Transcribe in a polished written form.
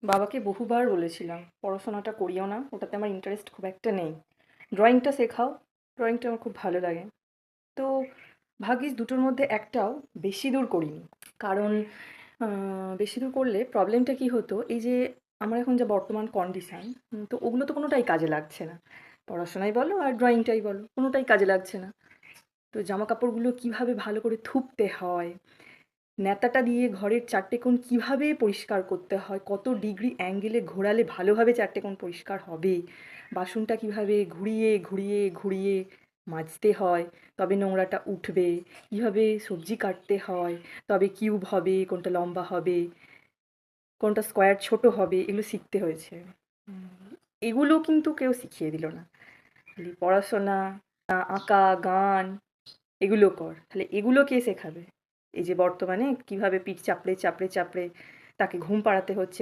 বাবাকে বহুবার বলেছিলাম পড়াশোনাটা করিও না, ওটাতে আমার ইন্টারেস্ট খুব একটা নেই। ড্রয়িংটা শেখাও, ড্রয়িংটা আমার খুব ভালো লাগে। তো ভাগ্যিস দুটোর মধ্যে একটাও বেশি দূর করিনি। কারণ বেশি দূর করলে প্রবলেমটা কি হতো, এই যে আমার এখন যা বর্তমান কন্ডিশন, তো ওগুলো তো কোনোটাই কাজে লাগছে না। পড়াশোনাই বলো আর ড্রয়িংটাই বলো, কোনোটাই কাজে লাগছে না। তো জামা কাপড়গুলো কিভাবে ভালো করে থুপতে হয়, ন্যাতাটা দিয়ে ঘরের ৪টে কোণ কিভাবে পরিষ্কার করতে হয়, কত ডিগ্রি অ্যাঙ্গেলে ঘোরালে ভালোভাবে ৪টে কোণ পরিষ্কার হবে, বাসনটা কিভাবে ঘুরিয়ে ঘুরিয়ে ঘুরিয়ে মাজতে হয় তবে নোংরাটা উঠবে, কিভাবে সবজি কাটতে হয় তবে কিউব হবে, কোনটা লম্বা হবে, কোনটা স্কোয়ার ছোট হবে, এগুলো শিখতে হয়েছে। এগুলো কিন্তু কেউ শিখিয়ে দিল না। খালি পড়াশোনা, আঁকা, গান এগুলো কর। তাহলে এগুলো কে শেখাবে? এই যে বর্তমানে কিভাবে পিঠ চাপড়ে, চাপড়ে, চাপড়ে তাকে ঘুম পাড়াতে হচ্ছে।